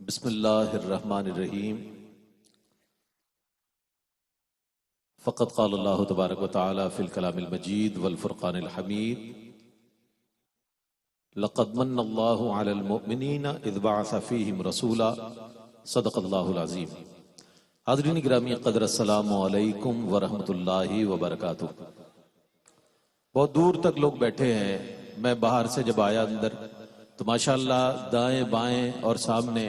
بسم اللہ الرحمن الرحیم۔ فقد قال اللہ تبارک و تعالی فی الکلام المجید والفرقان الحمید، لقد من اللہ علی المؤمنین اذ بعث فیہم رسولا، صدق اللہ العظیم۔ حاضرین گرامی قدر، السلام علیکم ورحمۃ اللہ وبرکاتہ۔ بہت دور تک لوگ بیٹھے ہیں، میں باہر سے جب آیا اندر تو ماشاءاللہ دائیں بائیں اور سامنے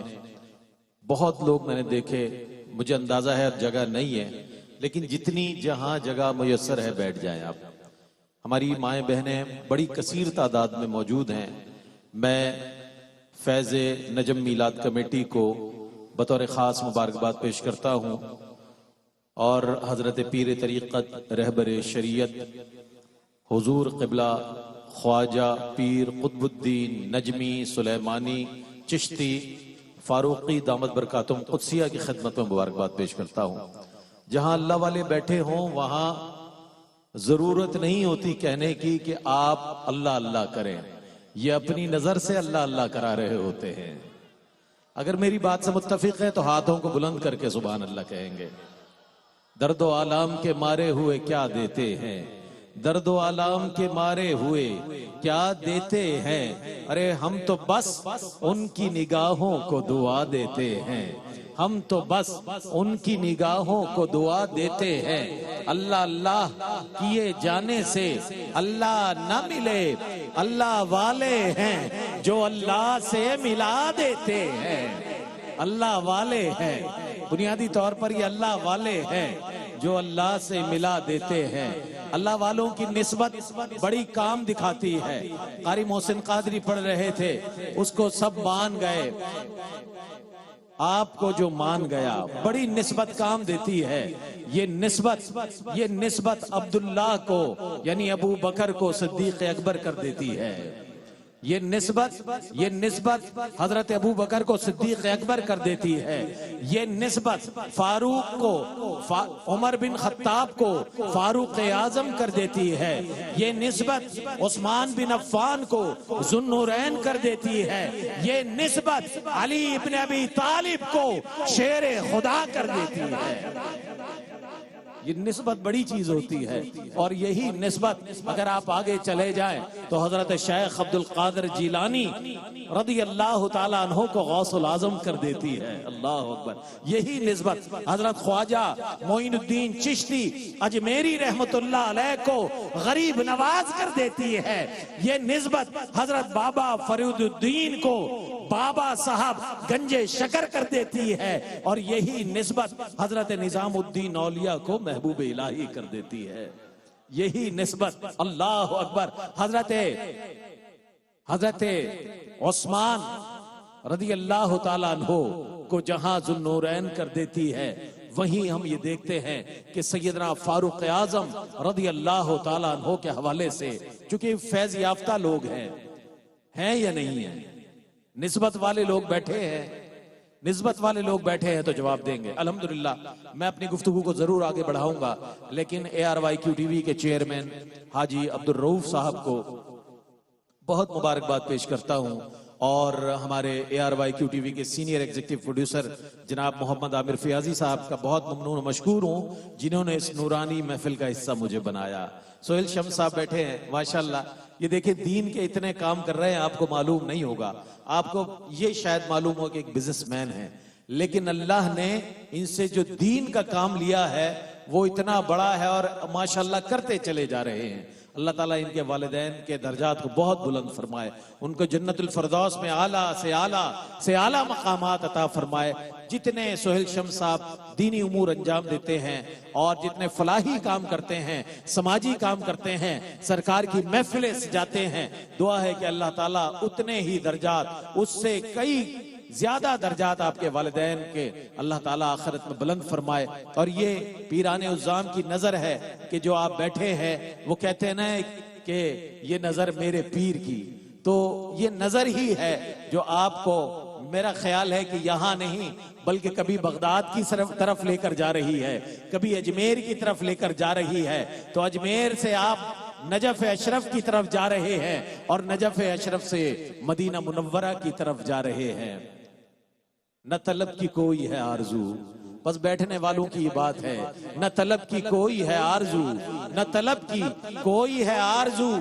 بہت لوگ میں نے دیکھے۔ مجھے اندازہ ہے جگہ نہیں ہے، لیکن جتنی جہاں جگہ میسر ہے بیٹھ جائیں آپ۔ ہماری مائیں بہنیں بڑی کثیر تعداد میں موجود ہیں۔ میں فیض نجم میلاد کمیٹی کو بطور خاص مبارکباد پیش کرتا ہوں، اور حضرت پیر طریقت رہبر شریعت حضور قبلہ خواجہ پیر قطب الدین نجمی سلیمانی چشتی فاروقی دامت برکاتہم قدسیہ کی خدمت میں مبارکباد پیش کرتا ہوں۔ جہاں اللہ والے بیٹھے ہوں وہاں ضرورت نہیں ہوتی کہنے کی کہ آپ اللہ اللہ کریں، یہ اپنی نظر سے اللہ اللہ کرا رہے ہوتے ہیں۔ اگر میری بات سے متفق ہے تو ہاتھوں کو بلند کر کے سبحان اللہ کہیں گے۔ درد و آلام کے مارے ہوئے کیا دیتے ہیں، درد و آلام کے مارے ہوئے کیا دیتے ہیں، ارے ہم تو بس ان کی نگاہوں کو دعا دیتے ہیں، ہم تو بس ان کی نگاہوں کو دعا دیتے ہیں۔ اللہ اللہ کیے جانے سے اللہ نہ ملے، اللہ والے ہیں جو اللہ سے ملا دیتے ہیں۔ اللہ والے ہیں، بنیادی طور پر یہ اللہ والے ہیں جو اللہ سے ملا دیتے ہیں۔ اللہ والوں کی نسبت بڑی کام دکھاتی ہے۔ قاری محسن قادری پڑھ رہے تھے، اس کو سب مان گئے، آپ کو جو مان گیا بڑی نسبت کام دیتی ہے۔ یہ نسبت عبداللہ کو یعنی ابو بکر کو صدیق اکبر کر دیتی ہے۔ یہ نسبت حضرت ابو بکر کو صدیق اکبر کر دیتی ہے۔ یہ نسبت فاروق کو عمر بن خطاب کو فاروق اعظم کر دیتی ہے۔ یہ نسبت عثمان بن عفان کو ذو النورین کر دیتی ہے۔ یہ نسبت علی ابن ابی طالب کو شیر خدا کر دیتی ہے۔ یہ نسبت بڑی چیز ہوتی ہے، اور یہی نسبت اگر آپ آگے چلے جائیں تو حضرت شیخ عبد القادر جیلانی رضی اللہ تعالیٰ عنہ کو غوث العظم کر دیتی ہے۔ اللہ اکبر۔ یہی نسبت حضرت خواجہ معین الدین چشتی اجمیری رحمت اللہ علیہ کو غریب نواز کر دیتی ہے۔ یہ نسبت حضرت بابا فرید الدین کو بابا صاحب گنجے شکر کر دیتی ہے، اور یہی نسبت حضرت نظام الدین اولیاء کو محبوب الہی کر دیتی ہے۔ یہی نسبت اللہ اکبر حضرت عثمان رضی اللہ تعالیٰ عنہ کو جہاں ذو النورین کر دیتی ہے، وہیں ہم یہ دیکھتے ہیں کہ سیدنا فاروق اعظم رضی اللہ تعالیٰ عنہ کے حوالے سے، چونکہ فیض یافتہ لوگ ہیں یا نہیں ہیں؟ نسبت والے لوگ بیٹھے ہیں تو جواب دیں گے۔ الحمدللہ میں اپنی گفتگو کو ضرور آگے بڑھاؤں گا، لیکن ARYQ ٹی وی کے چیئرمین حاجی عبدالرؤوف صاحب کو بہت مبارکباد پیش کرتا ہوں، اور ہمارے ARYQ ٹی وی کے سینئر ایگزیکٹو پروڈیوسر جناب محمد عامر فیاضی صاحب کا بہت ممنون و مشکور ہوں، جنہوں نے اس نورانی محفل کا حصہ مجھے بنایا۔ سہیل شمس صاحب بیٹھے ہیں، ماشاءاللہ یہ دیکھیں دین کے اتنے کام کر رہے ہیں، آپ کو معلوم نہیں ہوگا، آپ کو یہ شاید معلوم ہو کہ ایک بزنس مین ہے، لیکن اللہ نے ان سے جو دین کا کام لیا ہے وہ اتنا بڑا ہے، اور ماشاءاللہ کرتے چلے جا رہے ہیں۔ اللہ تعالیٰ ان کے والدین کے درجات کو بہت بلند فرمائے، ان کو جنت الفردوس میں اعلیٰ سے اعلیٰ مقامات عطا فرمائے۔ جتنے سہیل شمس صاحب دینی امور انجام دیتے ہیں، اور جتنے فلاحی کام کرتے ہیں، سماجی کام کرتے ہیں، سرکار کی محفلیں سجاتے ہیں، دعا ہے کہ اللہ تعالیٰ اتنے ہی درجات، اس سے کئی زیادہ درجات آپ کے والدین کے اللہ تعالیٰ آخرت میں بلند فرمائے۔ اور یہ پیران عظام کی نظر ہے کہ جو آپ بیٹھے ہیں، وہ کہتے ہیں نا کہ یہ نظر میرے پیر کی، تو یہ نظر ہی ہے جو آپ کو، میرا خیال ہے کہ یہاں نہیں بلکہ کبھی بغداد کی طرف لے کر جا رہی ہے، کبھی اجمیر کی طرف لے کر جا رہی ہے، تو اجمیر سے آپ نجف اشرف کی طرف جا رہے ہیں، اور نجف اشرف سے مدینہ منورہ کی طرف جا رہے ہیں۔ نہ طلب کی کوئی ہے آرزو، بس بیٹھنے والوں کی یہ بات ہے، نہ طلب کی کوئی ہے آرزو، نہ طلب کی کوئی ہے آرزو،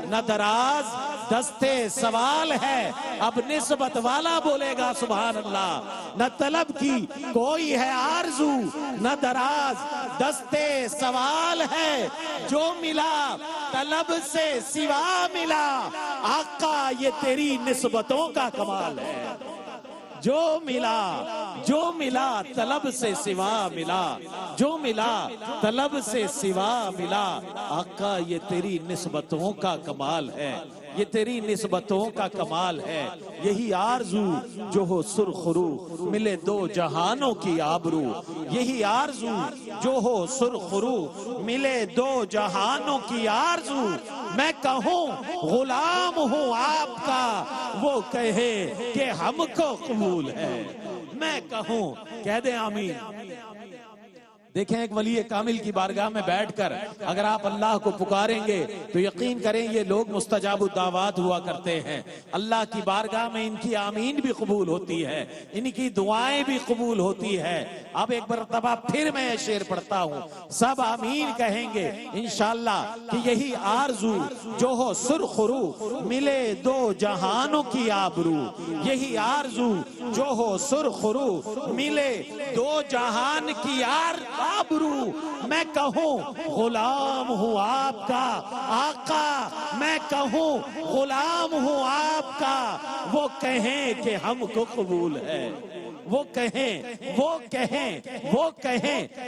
نہ دراز دستے سوال ہے، اب نسبت والا بولے گا سبحان اللہ۔ نہ طلب کی کوئی ہے آرزو، نہ دراز دستے سوال ہے، جو ملا طلب سے سوا ملا، آقا یہ تیری نسبتوں کا کمال ہے۔ جو ملا طلب سے سوا ملا، جو ملا طلب سے سوا ملا، آقا یہ تیری نسبتوں کا کمال ہے، یہ تیری نسبتوں کا کمال ہے۔ یہی آرزو جو ہو سرخرو، ملے دو جہانوں کی آبرو، یہی آرزو جو ہو سرخرو، ملے دو جہانوں کی آرزو، میں کہوں غلام ہوں آپ کا، وہ کہے کہ ہم کو قبول ہے۔ میں کہوں، کہہ دیں آمین۔ دیکھیں ایک ولی کامل کی بارگاہ میں بیٹھ کر اگر آپ اللہ کو پکاریں گے تو یقین کریں یہ لوگ مستجاب الدعوات ہوا کرتے ہیں۔ اللہ کی بارگاہ میں ان کی آمین بھی قبول ہوتی ہے، ان کی دعائیں بھی قبول ہوتی ہے۔ اب ایک مرتبہ پھر میں یہ شعر پڑھتا ہوں، سب آمین کہیں گے انشاءاللہ کہ یہی آرزو جو ہو سرخرو، ملے دو جہانوں کی آبرو، یہی آرزو جو ہو سرخرو، ملے دو جہان کی آبرو، میں کہوں غلام ہوں آپ کا آقا، میں کہوں غلام ہوں آپ کا، وہ کہیں کہ ہم کو قبول ہے، وہ کہیں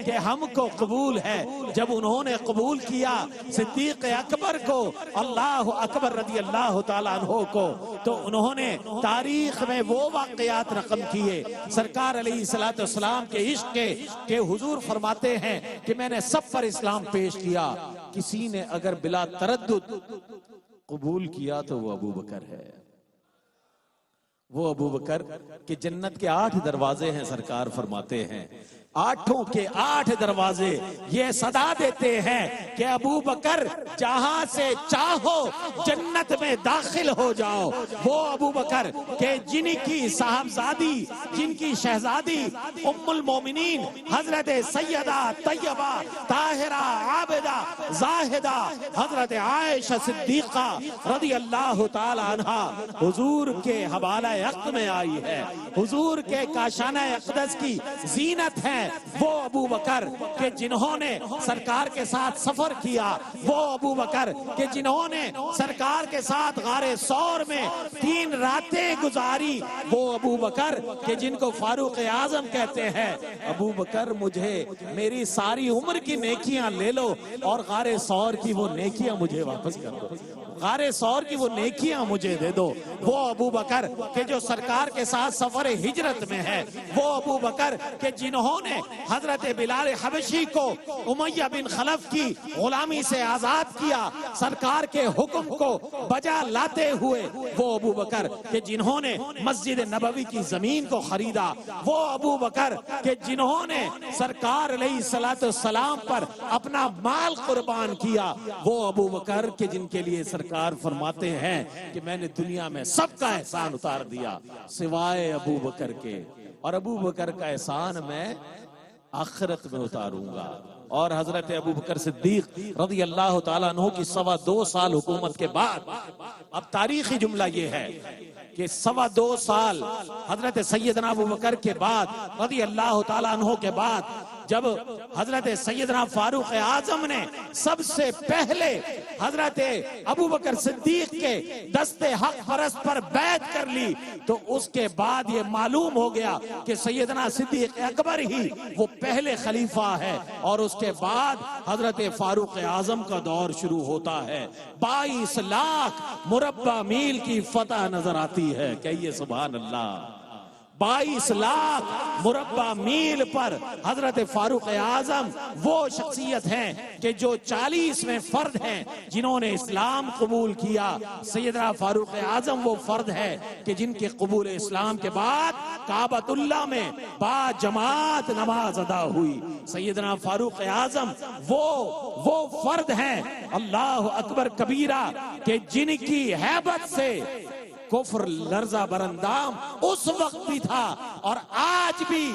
کہ ہم کو قبول ہے۔ جب انہوں نے قبول کیا صدیق اکبر کو، اللہ اکبر رضی اللہ تعالیٰ عنہ کو، تو انہوں نے تاریخ میں وہ واقعات رقم کیے سرکار علیہ السلام کے عشق کے کہ حضور فرماتے ہیں کہ میں نے سب پر اسلام پیش کیا، کسی نے اگر بلا تردد قبول کیا تو وہ ابو بکر ہے۔ وہ ابو بکر کہ جنت کے 8 دروازے ہیں، سرکار فرماتے ہیں 8 کے 8 دروازے یہ صدا دیتے ہیں کہ ابو بکر جہاں سے چاہو جنت میں داخل ہو جاؤ۔ وہ ابو بکر کہ جن کی صاحبزادی، جن کی شہزادی ام المومنین حضرت سیدہ طیبہ طاہرہ عابدہ زاہدہ حضرت عائشہ صدیقہ رضی اللہ تعالی عنہا حضور کے حوالہ عقد میں آئی ہے، حضور کے کاشانہ اقدس کی زینت ہے۔ وہ ابو بکر کہ جنہوں نے سرکار کے ساتھ سفر کیا، وہ ابو بکر کہ جنہوں نے سرکار کے ساتھ غار ثور میں 3 راتیں گزاری، وہ ابو بکر کہ جن کو فاروق اعظم کہتے ہیں۔ ابو بکر مجھے میری ساری عمر کی نیکیاں لے لو اور غار ثور کی وہ نیکیاں مجھے واپس کر دو، غار ثور کی وہ نیکیاں مجھے دے دو۔ وہ ابو بکر کہ جو سرکار کے ساتھ سفر ہجرت میں ہے، وہ ابو بکر کہ جنہوں نے حضرت بلال حبشی کو امیہ بن خلف کی غلامی سے آزاد کیا سرکار کے حکم کو بجا لاتے ہوئے، وہ ابو بکر کہ جنہوں نے مسجد نبوی کی زمین کو خریدا، وہ ابو بکر کہ جنہوں نے سرکار علیہ السلام پر اپنا مال قربان کیا، وہ ابو بکر کہ جن کے لیے سرکار فرماتے ہیں کہ میں نے دنیا میں سب کا احسان اتار دیا سوائے ابو بکر کے، اور ابو بکر کا احسان میں آخرت میں اتاروں گا۔ اور حضرت ابو بکر صدیق رضی اللہ تعالیٰ عنہ کی 2.25 سال حکومت کے بعد، اب تاریخی جملہ یہ ہے کہ 2.25 سال حضرت سیدنا ابو بکر کے بعد رضی اللہ تعالیٰ عنہ کے بعد، جب حضرت سیدنا فاروق اعظم نے سب سے پہلے حضرت ابو بکر صدیق کے دست حق پرست پر بیعت کر لی، تو اس کے بعد یہ معلوم ہو گیا کہ سیدنا صدیق اکبر ہی وہ پہلے خلیفہ ہے، اور اس کے بعد حضرت فاروق اعظم کا دور شروع ہوتا ہے۔ 22 لاکھ مربع میل کی فتح نظر آتی ہے، کہیے سبحان اللہ۔ 22 لاکھ مربع میل پر حضرت فاروق اعظم وہ شخصیت ہیں کہ جو 40ویں فرد ہیں جنہوں نے اسلام قبول کیا۔ سیدنا فاروق اعظم وہ فرد ہے کہ جن کے قبول اسلام کے بعد کعبۃ اللہ میں با جماعت نماز ادا ہوئی۔ سیدنا فاروق اعظم وہ فرد ہیں، اللہ اکبر کبیرہ، کہ جن کی ہیبت سے کفر لرزہ برندام اس وقت بھی تھا اور آج بھی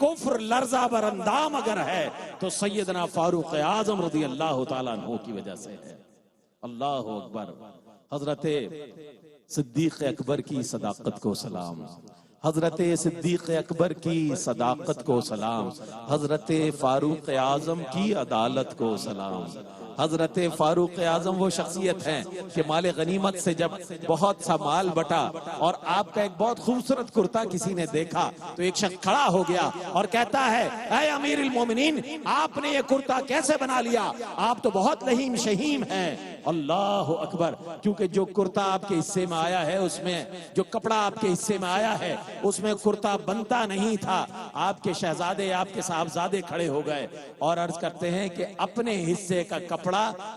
کفر لرزہ برندام اگر ہے تو سیدنا فاروق اعظم رضی اللہ تعالیٰ عنہ کی وجہ سے ہے۔ اللہ اکبر۔ حضرت صدیق اکبر کی صداقت کو سلام، حضرت صدیق اکبر کی صداقت کو سلام، حضرت فاروق اعظم کی عدالت کو سلام۔ حضرت فاروق اعظم وہ شخصیت ہیں کہ مال غنیمت سے جب بہت سا مال بٹا اور آپ کا ایک بہت خوبصورت کرتا کسی نے دیکھا تو ایک شخص کھڑا ہو گیا اور کہتا ہے اے امیر المومنین آپ نے یہ کرتا کیسے بنا لیا، آپ تو بہت لہیم شہیم ہیں۔ اللہ اکبر۔ کیونکہ جو کرتا آپ کے حصے میں آیا ہے، اس میں جو کپڑا آپ کے حصے میں آیا ہے اس میں کرتا بنتا نہیں تھا۔ آپ کے شہزادے، آپ کے صاحبزادے کھڑے ہو گئے اور عرض کرتے ہیں کہ اپنے حصے کا کپڑا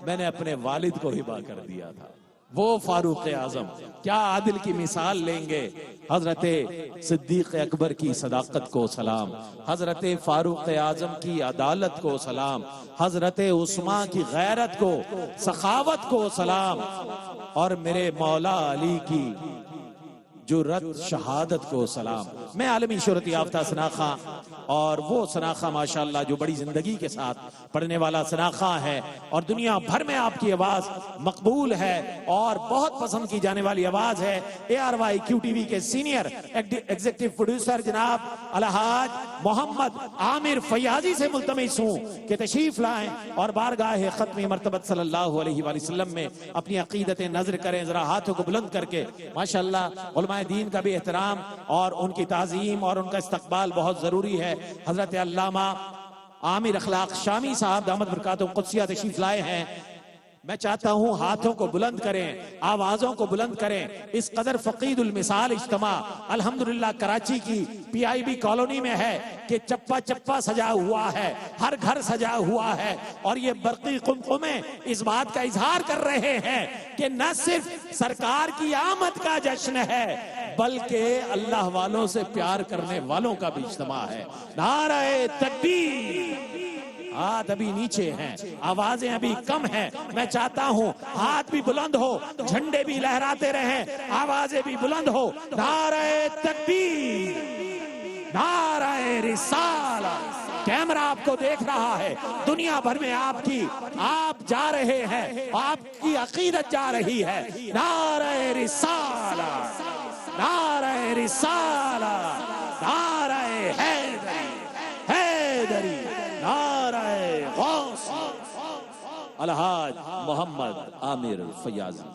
میں نے اپنے والد کو ہبہ کر دیا تھا۔ وہ فاروق اعظم کیا عادل کی مثال لیں گے۔ حضرت صدیق اکبر کی صداقت کو سلام، حضرت فاروق اعظم کی عدالت کو سلام، حضرت عثمان کی غیرت کو، سخاوت کو سلام، اور میرے مولا علی کی جرات شہادت کو سلام۔ میں عالمی شہرت یافتہ ثنا خاں اور وہ ثنا خاں ماشاءاللہ جو بڑی زندگی کے ساتھ پڑھنے والا ثنا خاں ہے اور دنیا بھر میں آپ کی آواز مقبول ہے اور بہت پسند کی جانے والی آواز ہے۔ ARY QTV کے سینئر ایگزیکٹو پروڈیوسر جناب الحاج محمد عامر فیاضی سے ملتمس ہوں کہ تشریف لائیں اور بارگاہ ختم مرتبت صلی اللہ علیہ وآلہ وسلم میں اپنی عقیدت نظر کریں۔ ذرا ہاتھوں کو بلند کر کے ماشاءاللہ علماء دین کا بھی احترام اور ان کی تعظیم اور ان کا استقبال بہت ضروری ہے۔ حضرت علامہ عامر اخلاق شامی صاحب دامت برکاتہ قدسیہ تشریف لائے ہیں۔ میں چاہتا ہوں ہاتھوں کو بلند کریں، آوازوں کو بلند کریں۔ اس قدر فقید المثال اجتماع الحمدللہ کراچی کی PIB کالونی میں ہے کہ چپا چپا سجا ہوا ہے، ہر گھر سجا ہوا ہے، اور یہ برقی قمقمے اس بات کا اظہار کر رہے ہیں کہ نہ صرف سرکار کی آمد کا جشن ہے بلکہ اللہ والوں سے پیار کرنے والوں کا بھی اجتماع ہے۔ نعرہ تکبیر۔ ہاتھ ابھی نیچے ہیں، آوازیں ابھی کم ہیں، میں چاہتا ہوں ہاتھ بھی بلند ہو، جھنڈے بھی لہراتے رہیں، آوازیں بھی بلند ہو۔ نعرہ تکبیر، نعرہ رسالت۔ کیمرہ آپ کو دیکھ رہا ہے، دنیا بھر میں آپ جا رہے ہیں، آپ کی عقیدت جا رہی ہے۔ نعرہ رسالت، نعرہ رسالت، نعرہ حیدری، حیدری، نعرہ غوث الحاج محمد عامر فیاضی۔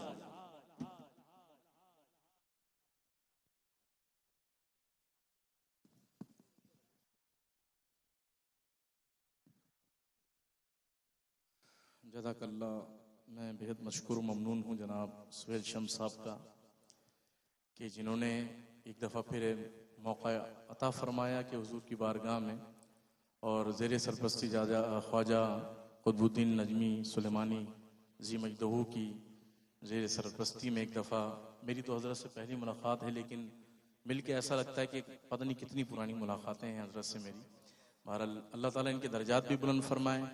جزاک اللہ۔ میں بہت مشکور و ممنون ہوں جناب سہیل شمس صاحب کا کہ جنہوں نے ایک دفعہ پھر موقع عطا فرمایا کہ حضور کی بارگاہ میں اور زیر سرپرستی خواجہ قطب الدین نجمی سلیمانی ذی مجدہ کی زیر سرپرستی میں ایک دفعہ، میری تو حضرت سے پہلی ملاقات ہے لیکن مل کے ایسا لگتا ہے کہ پتہ نہیں کتنی پرانی ملاقاتیں ہیں حضرت سے میری۔ بہرحال اللہ تعالیٰ ان کے درجات بھی بلند فرمائیں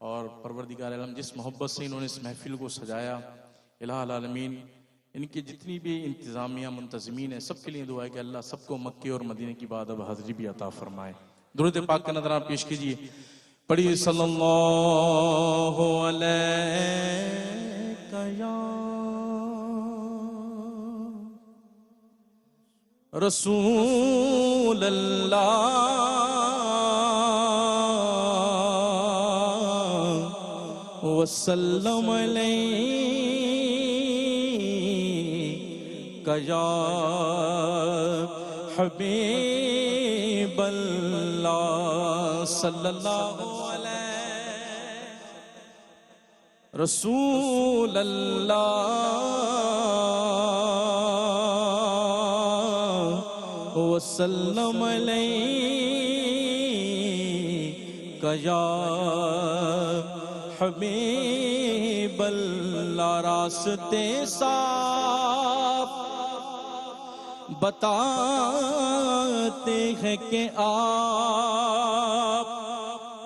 اور پروردگار عالم جس محبت سے انہوں نے اس محفل کو سجایا، الہ العالمین ان کی جتنی بھی انتظامیہ منتظمین ہیں سب کے لیے دعا ہے کہ اللہ سب کو مکے اور مدینے کی بعد اب حاضری بھی عطا فرمائے۔ درود پاک کا نظرانہ پیش کیجیے، پڑھی صلی اللہ علیہ یا رسول اللہ وسلم علیک یا حبیب اللہ صلی اللہ علیہ رسول اللہ وسلم علیک یا حبیب اللہ۔ راستے صاف بتاتے ہیں کہ آپ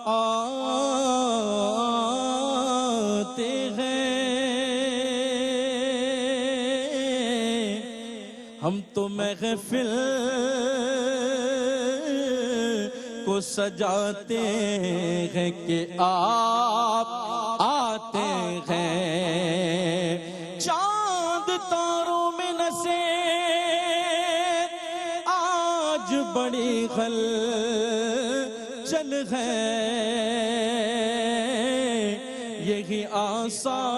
آتے ہیں تو محفل کو سجاتے ہیں کہ آپ آتے ہیں، چاند تاروں میں نسے آج بڑی ہلچل ہے، یہی آثار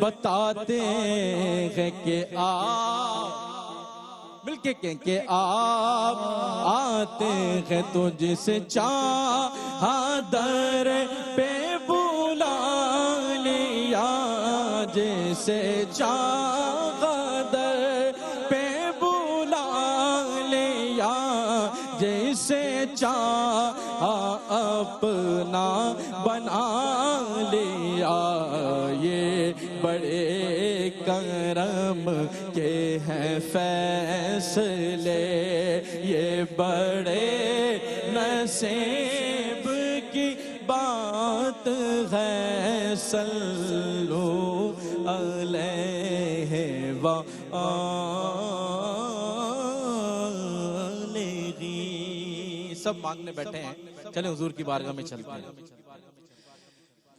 بتاتے ہیں کہ آپ مل کے کہیں کہ آپ آتے ہیں، تو جسے چاہا در پہ بلا لیا، جسے چاہا در پہ بلا لیا، جسے چاہا اپنا بنا لیا، یہ بڑے کرم کے ہیں فیصلے، یہ بڑے نصیب کی بات ہے، صلو علیہ وآلہ۔ سب مانگنے بیٹھے ہیں، چلیں حضور کی بارگاہ میں چلتے ہیں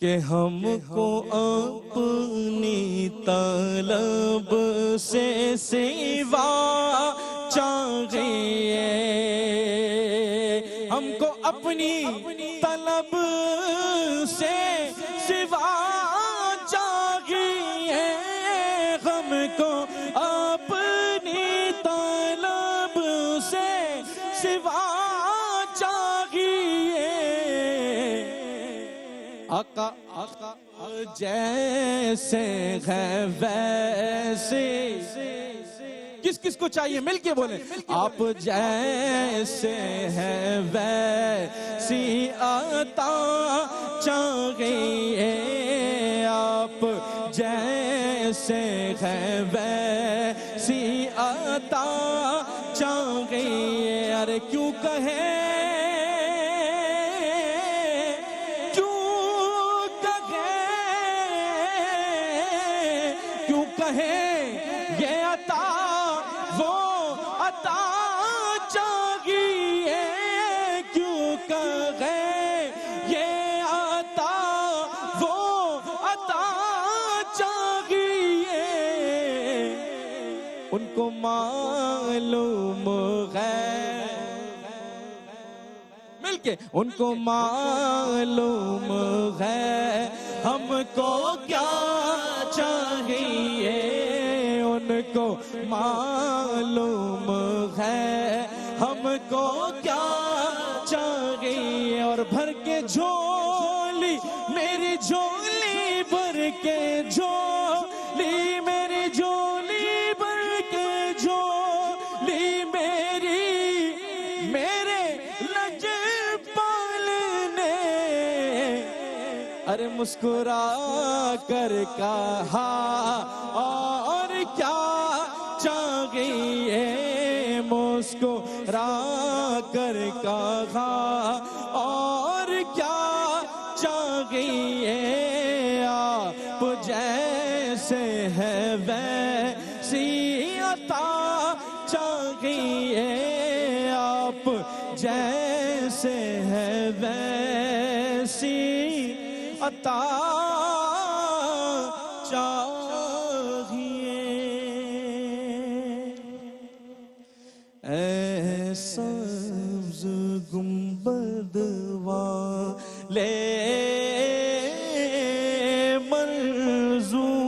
کہ ہم کو اپنی طلب سے سوا چاہیے، ہم کو اپنی طلب سے سوا چاہیے، ہم کو اپنی طلب سے سوا چاہیے، آقا جیسے ہے ویسے، کس کس کو چاہیے مل کے بولیں، آپ جیسے ہے ویسی عطا چاہیے، آپ جیسے ہے ویسی عطا چاہیے، ارے کیوں کہے یہ عطا وہ عطا چاہیے، کیوں کہے یہ عطا وہ عطا چاہیے، ان کو معلوم ہے مل کے، ان کو معلوم ہے ہم کو کیا چاہیے، ان کو معلوم ہے ہم کو کیا چاہیے، اور بھر کے جھولی میری جھولی بھر کے جھولی میری جھولی بھر کے جھولی میری میرے لجپال نے، ارے مسکرا کر کہا اور کیا چاہیے، مسکرا کر کہا اور کیا چاہیے، آپ جیسے ہے ویسی عطا چاہیے، آپ جیسے ہے ویسی عطا چاہیے، اے سبز گنبد والے منظور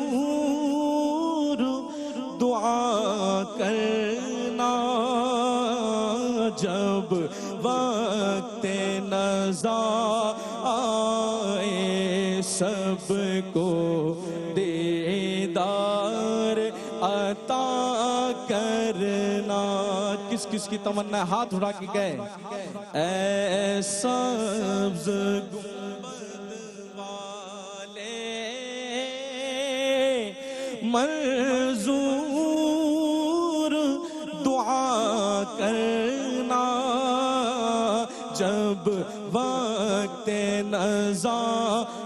دعا کرنا، جب وقت نزا آئے سب کو دیدار عطا کرنا، کس کس کی تمنا ہے؟ ہاتھ اٹھا کے گئے، اے سبز گنبد والے منظور دعا کرنا، جب وقت نزا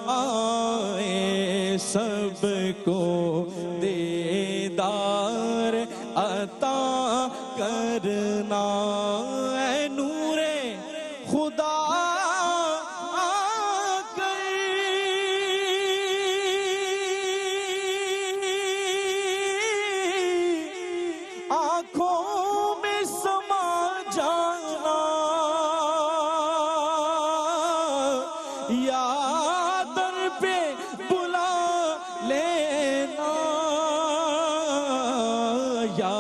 آئے سب کو دے کرنا اے نور خدا آنکھوں میں سما جانا یا در پہ بلا لینا یا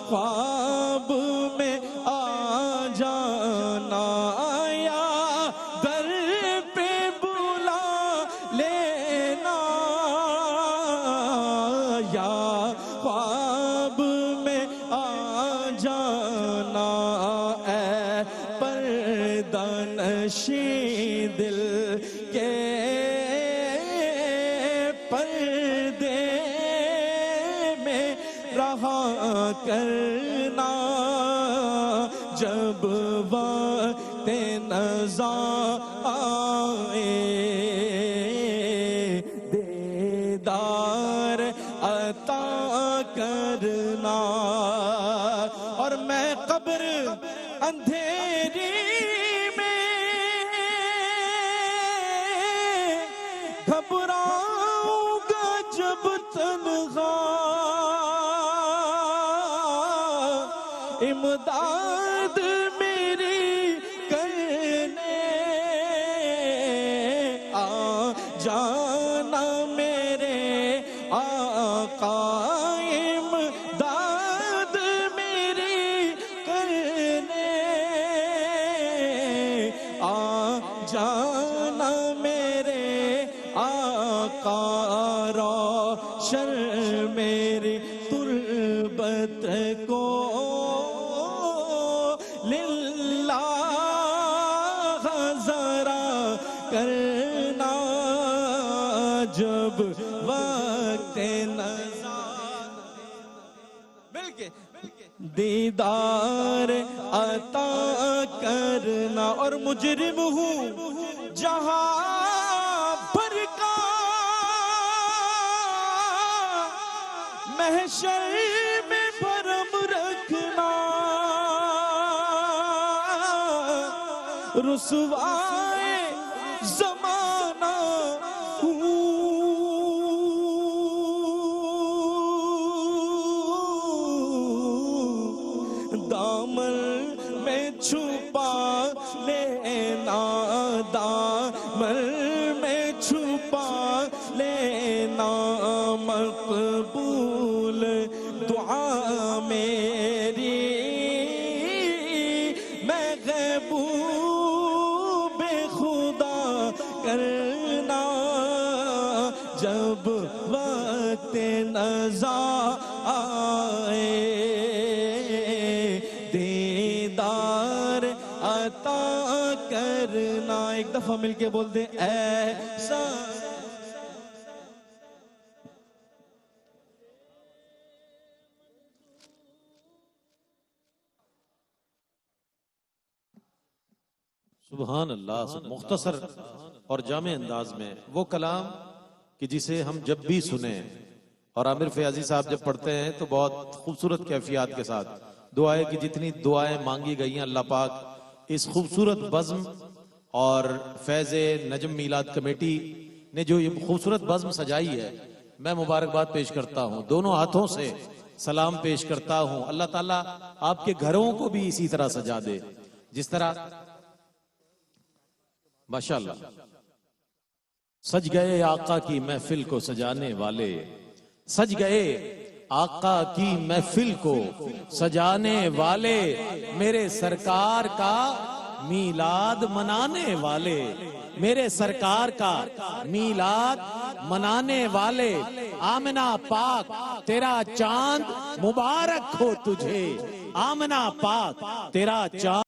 خواب میں آ جانا یا در پہ بلا لینا یا خواب میں آ جانا اے پردہ نشیں دل کے پردے میں رہا کرنا جب وقت نزا آئے دیدار عطا کرنا اور میں قبر اندھیری میں گھبراؤں گا جب تنہا امداد میری کرنے آ جانا میرے آقا امداد میری کرنے آ جانا میرے آقا روشن میری تربت کو للہ ذرا کرنا جب وقت نزا مل کے دیدار عطا کرنا اور مجرم ہوں جہاں پر کا محشر میں بھرم رکھنا رسوائے زمانہ دامن میں چھپا لینا دامن میں چھپا لینا مقبول دعا میری میں غیبوب خدا کرنا جب وقت نزا آئے دیدار عطا کرنا ایک دفعہ مل کے بول دیں ایسا سبحان اللہ مختصر اور جامع انداز میں وہ کلام کہ جسے ہم جب بھی سنیں اور عامر فیاضی صاحب جب پڑھتے ہیں تو بہت خوبصورت کیفیات کے ساتھ دعائیں کی جتنی دعائیں مانگی گئی ہیں اللہ پاک اس خوبصورت بزم اور فیض نجم میلاد کمیٹی نے جو یہ خوبصورت بزم سجائی ہے میں مبارکباد پیش کرتا ہوں دونوں ہاتھوں سے سلام پیش کرتا ہوں اللہ تعالیٰ آپ کے گھروں کو بھی اسی طرح سجا دے جس طرح ماشاءاللہ سج گئے آقا کی محفل کو سجانے والے سج گئے آقا کی محفل کو سجانے والے میرے سرکار کا میلاد منانے والے میرے سرکار کا میلاد منانے والے آمنہ پاک تیرا چاند مبارک ہو تجھے آمنہ پاک تیرا چاند